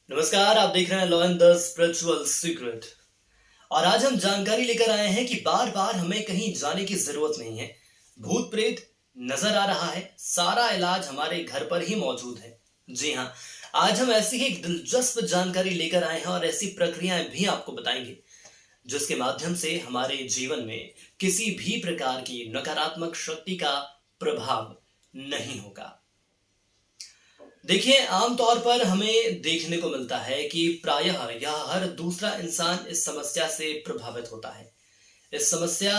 नमस्कार, आप देख रहे हैं law and the spiritual secret. और आज हम जानकारी लेकर आए हैं कि बार बार हमें कहीं जाने की जरूरत नहीं है। भूत प्रेत नजर आ रहा है, सारा इलाज हमारे घर पर ही मौजूद है। जी हाँ, आज हम ऐसी ही एक दिलचस्प जानकारी लेकर आए हैं और ऐसी प्रक्रियाएं भी आपको बताएंगे जिसके माध्यम से हमारे जीवन में किसी भी प्रकार की नकारात्मक शक्ति का प्रभाव नहीं होगा। देखिए, आमतौर पर हमें देखने को मिलता है कि प्रायः यह हर दूसरा इंसान इस समस्या से प्रभावित होता है, इस समस्या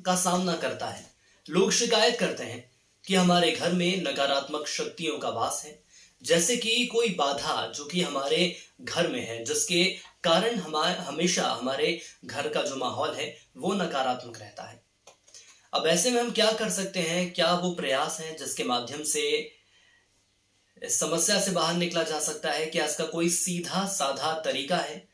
का सामना करता है। लोग शिकायत करते हैं कि हमारे घर में नकारात्मक शक्तियों का वास है, जैसे कि कोई बाधा जो कि हमारे घर में है, जिसके कारण हमेशा हमारे घर का जो माहौल है वो नकारात्मक रहता है। अब ऐसे में हम क्या कर सकते हैं? क्या वो प्रयास है जिसके माध्यम से इस समस्या से बाहर निकला जा सकता है? क्या इसका कोई सीधा साधा तरीका है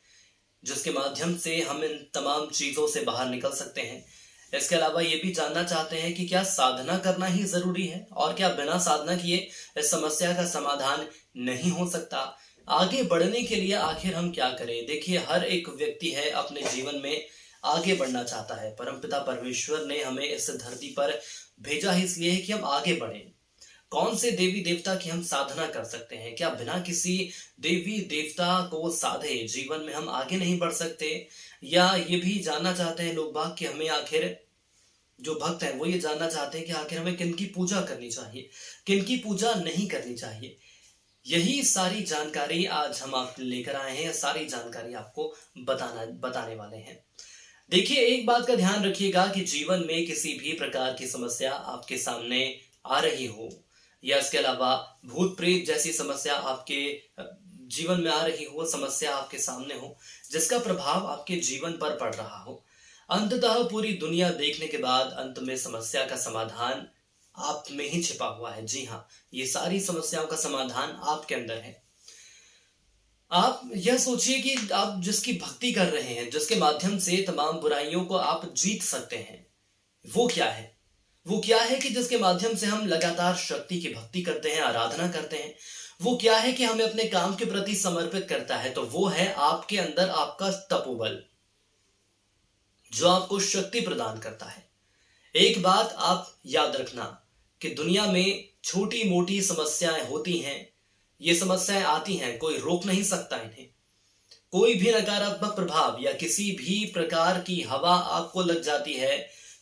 जिसके माध्यम से हम इन तमाम चीजों से बाहर निकल सकते हैं? इसके अलावा ये भी जानना चाहते हैं कि क्या साधना करना ही जरूरी है और क्या बिना साधना किए इस समस्या का समाधान नहीं हो सकता? आगे बढ़ने के लिए आखिर हम क्या करें? देखिए, हर एक व्यक्ति है अपने जीवन में आगे बढ़ना चाहता है। परमपिता परमेश्वर ने हमें इस धरती पर भेजा ही इसलिए है कि हम आगे बढ़ें। कौन से देवी देवता की हम साधना कर सकते हैं? क्या बिना किसी देवी देवता को साधे जीवन में हम आगे नहीं बढ़ सकते? या ये भी जानना चाहते हैं लोग बाग कि हमें आखिर, जो भक्त हैं वो ये जानना चाहते हैं कि आखिर हमें किनकी पूजा करनी चाहिए, किनकी पूजा नहीं करनी चाहिए। यही सारी जानकारी आज हम आप लेकर आए हैं, सारी जानकारी आपको बताने वाले हैं। देखिए, एक बात का ध्यान रखिएगा कि जीवन में किसी भी प्रकार की समस्या आपके सामने आ रही हो, या इसके अलावा भूत प्रेत जैसी समस्या आपके जीवन में आ रही हो, समस्या आपके सामने हो जिसका प्रभाव आपके जीवन पर पड़ रहा हो, अंततः पूरी दुनिया देखने के बाद अंत में समस्या का समाधान आप में ही छिपा हुआ है। जी हाँ, ये सारी समस्याओं का समाधान आपके अंदर है। आप यह सोचिए कि आप जिसकी भक्ति कर रहे हैं, जिसके माध्यम से तमाम बुराइयों को आप जीत सकते हैं, वो क्या है? वो क्या है कि जिसके माध्यम से हम लगातार शक्ति की भक्ति करते हैं, आराधना करते हैं? वो क्या है कि हमें अपने काम के प्रति समर्पित करता है? तो वो है आपके अंदर आपका तपोबल, जो आपको शक्ति प्रदान करता है। एक बात आप याद रखना कि दुनिया में छोटी मोटी समस्याएं होती हैं, ये समस्याएं आती हैं, कोई रोक नहीं सकता इन्हें। कोई भी नकारात्मक प्रभाव या किसी भी प्रकार की हवा आपको लग जाती है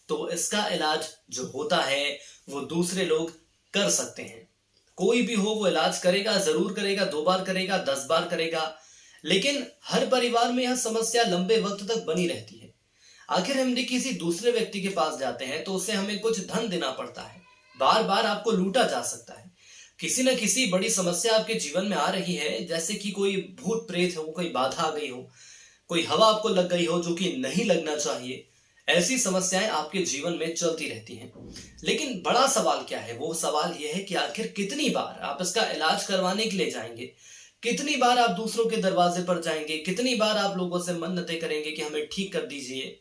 तो इसका इलाज जो होता है वो दूसरे लोग कर सकते हैं। कोई भी हो वो इलाज करेगा, जरूर करेगा, 2 बार करेगा, 10 बार करेगा, लेकिन हर परिवार में यह समस्या लंबे वक्त तक बनी रहती है। आखिर हम किसी दूसरे व्यक्ति के पास जाते हैं तो उसे हमें कुछ धन देना पड़ता है, बार बार आपको लूटा जा सकता है। किसी न किसी बड़ी समस्या आपके जीवन में आ रही है, जैसे कि कोई भूत प्रेत हो, कोई बाधा आ गई हो, कोई हवा आपको लग गई हो जो कि नहीं लगना चाहिए। ऐसी समस्याएं आपके जीवन में चलती रहती हैं। लेकिन बड़ा सवाल क्या है? वो सवाल यह है कि आखिर कितनी बार आप इसका इलाज करवाने के लिए जाएंगे, कितनी बार आप दूसरों के दरवाजे पर जाएंगे, कितनी बार आप लोगों से मन्नतें करेंगे कि हमें ठीक कर दीजिए।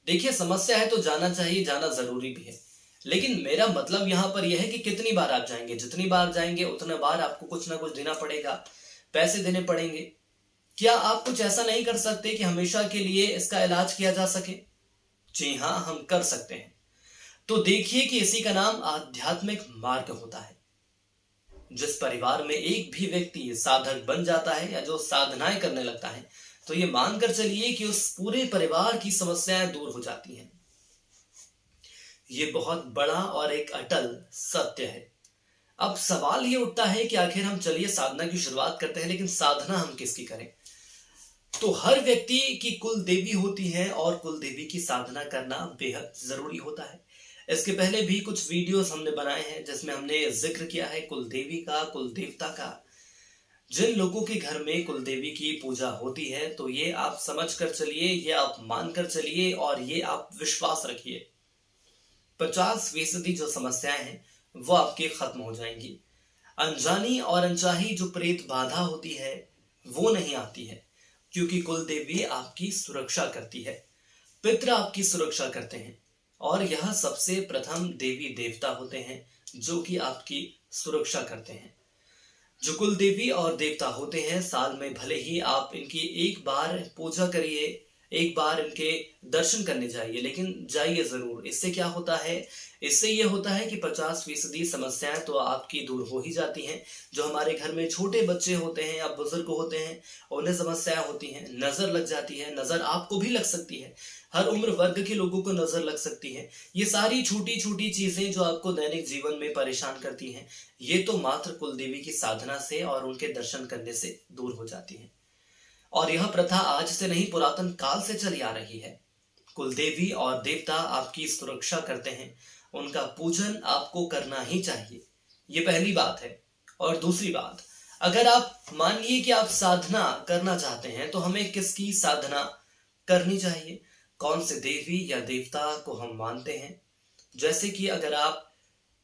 देखिए, समस्या है तो जाना चाहिए, जाना जरूरी भी है, लेकिन मेरा मतलब यहां पर यह है कि कितनी बार आप जाएंगे। जितनी बार जाएंगे उतने बार आपको कुछ ना कुछ देना पड़ेगा, पैसे देने पड़ेंगे। क्या आप कुछ ऐसा नहीं कर सकते कि हमेशा के लिए इसका इलाज किया जा सके? जी हाँ, हम कर सकते हैं। तो देखिए कि इसी का नाम आध्यात्मिक मार्ग होता है। जिस परिवार में एक भी व्यक्ति साधक बन जाता है या जो साधनाएं करने लगता है, तो ये मानकर चलिए कि उस पूरे परिवार की समस्याएं दूर हो जाती हैं। ये बहुत बड़ा और एक अटल सत्य है। अब सवाल ये उठता है कि आखिर हम चलिए साधना की शुरुआत करते हैं, लेकिन साधना हम किसकी करें? तो हर व्यक्ति की कुल देवी होती है और कुल देवी की साधना करना बेहद जरूरी होता है। इसके पहले भी कुछ वीडियोस हमने बनाए हैं जिसमें हमने जिक्र किया है कुल देवी का, कुल देवता का। जिन लोगों के घर में कुल देवी की पूजा होती है, तो ये आप समझ कर चलिए, ये आप मान कर चलिए और ये आप विश्वास रखिए, 50% जो समस्याएं हैं वो आपकी खत्म हो जाएंगी। अनजानी और अनचाही जो प्रेत बाधा होती है वो नहीं आती है, क्योंकि कुल देवी आपकी सुरक्षा करती है, पितृ आपकी सुरक्षा करते हैं, और यह सबसे प्रथम देवी देवता होते हैं जो कि आपकी सुरक्षा करते हैं। जो कुल देवी और देवता होते हैं, साल में भले ही आप इनकी एक बार पूजा करिए, एक बार इनके दर्शन करने जाइए, लेकिन जाइए जरूर। इससे क्या होता है? इससे ये होता है कि 50% समस्याएं तो आपकी दूर हो ही जाती हैं। जो हमारे घर में छोटे बच्चे होते हैं या बुजुर्ग होते हैं, उन्हें समस्याएं होती हैं, नजर लग जाती है, नजर आपको भी लग सकती है, हर उम्र वर्ग के लोगों को नजर लग सकती है। ये सारी छोटी छोटी चीजें जो आपको दैनिक जीवन में परेशान करती हैं, ये तो मात्र कुल देवी की साधना से और उनके दर्शन करने से दूर हो जाती हैं। और यह प्रथा आज से नहीं, पुरातन काल से चली आ रही है। कुल देवी और देवता आपकी सुरक्षा करते हैं, उनका पूजन आपको करना ही चाहिए। ये पहली बात है। और दूसरी बात, अगर आप मान लीजिए कि आप साधना करना चाहते हैं, तो हमें किसकी साधना करनी चाहिए? कौन से देवी या देवता को हम मानते हैं? जैसे कि अगर आप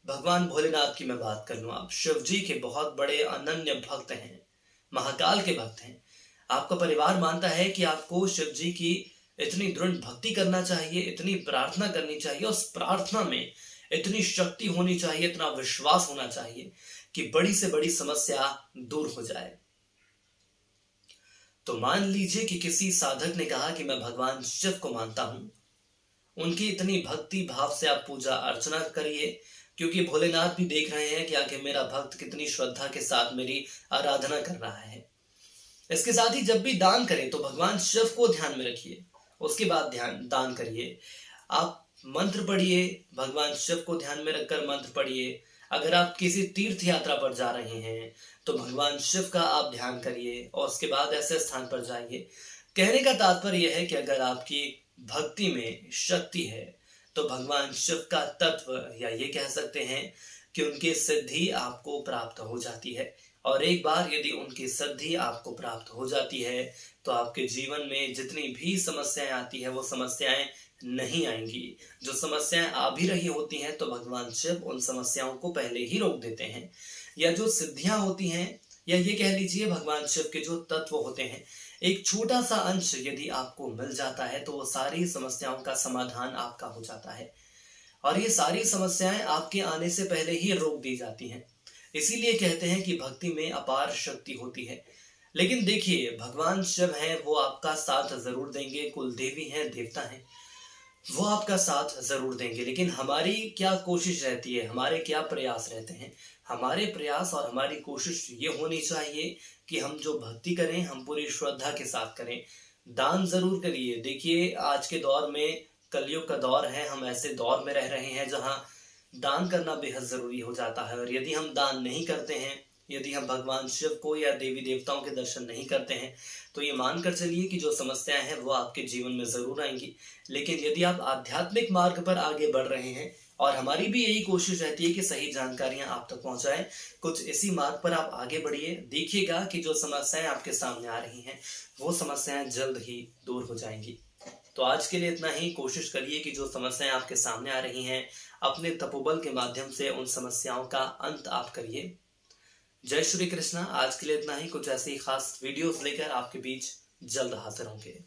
भगवान भोलेनाथ की मैं बात कर लूं, आप शिव जी के बहुत बड़े अनन्य भक्त हैं, महाकाल के भक्त हैं। आपका परिवार मानता है कि आपको शिव जी की इतनी दृढ़ भक्ति करना चाहिए, इतनी प्रार्थना करनी चाहिए, उस प्रार्थना में इतनी शक्ति होनी चाहिए, इतना विश्वास होना चाहिए कि बड़ी से बड़ी समस्या दूर हो जाए। तो मान लीजिए कि किसी साधक ने कहा कि मैं भगवान शिव को मानता हूं, उनकी इतनी भक्ति भाव से आप पूजा अर्चना करिए, क्योंकि भोलेनाथ भी देख रहे हैं कि आखिर मेरा भक्त कितनी श्रद्धा के साथ मेरी आराधना कर रहा है। इसके साथ ही जब भी दान करें तो भगवान शिव को ध्यान में रखिए, उसके बाद दान करिए। आप मंत्र पढ़िए, भगवान शिव को ध्यान में रखकर मंत्र पढ़िए। अगर आप किसी तीर्थ यात्रा पर जा रहे हैं तो भगवान शिव का आप ध्यान करिए और उसके बाद ऐसे स्थान पर जाइए। कहने का तात्पर्य यह है कि अगर आपकी भक्ति में शक्ति है तो भगवान शिव का तत्व, या ये कह सकते हैं कि उनकी सिद्धि आपको प्राप्त हो जाती है। और एक बार यदि उनकी सिद्धि आपको प्राप्त हो जाती है तो आपके जीवन में जितनी भी समस्याएं आती है वो समस्याएं नहीं आएंगी। जो समस्याएं आ भी रही होती हैं तो भगवान शिव उन समस्याओं को पहले ही रोक देते हैं। या जो सिद्धियां होती हैं, या ये कह लीजिए भगवान शिव के जो तत्व होते हैं, एक छोटा सा अंश यदि आपको मिल जाता है तो वो सारी समस्याओं का समाधान आपका हो जाता है। और ये सारी समस्याएं आपके आने से पहले ही रोक दी जाती हैं। इसीलिए कहते हैं कि भक्ति में अपार शक्ति होती है। लेकिन देखिए, भगवान शिव हैं, वो आपका साथ जरूर देंगे, कुल देवी हैं, देवता हैं, वो आपका साथ जरूर देंगे। लेकिन हमारी क्या कोशिश रहती है, हमारे क्या प्रयास रहते हैं? हमारे प्रयास और हमारी कोशिश ये होनी चाहिए कि हम जो भक्ति करें हम पूरी श्रद्धा के साथ करें। दान जरूर करिए। देखिए, आज के दौर में कलयुग का दौर है, हम ऐसे दौर में रह रहे हैं जहां दान करना बेहद जरूरी हो जाता है। और यदि हम दान नहीं करते हैं, यदि हम भगवान शिव को या देवी देवताओं के दर्शन नहीं करते हैं, तो ये मानकर चलिए कि जो समस्याएं हैं वो आपके जीवन में जरूर आएंगी। लेकिन यदि आप आध्यात्मिक मार्ग पर आगे बढ़ रहे हैं, और हमारी भी यही कोशिश रहती है कि सही जानकारियां आप तक पहुंचाएं, कुछ इसी मार्ग पर आप आगे बढ़िए। देखिएगा कि जो समस्याएं आपके सामने आ रही हैं वो समस्याएं जल्द ही दूर हो जाएंगी। तो आज के लिए इतना ही। कोशिश करिए कि जो समस्याएं आपके सामने आ रही हैं, अपने तपोबल के माध्यम से उन समस्याओं का अंत आप करिए। जय श्री कृष्णा। आज के लिए इतना ही। कुछ ऐसे ही खास वीडियोस लेकर आपके बीच जल्द हाजिर होंगे।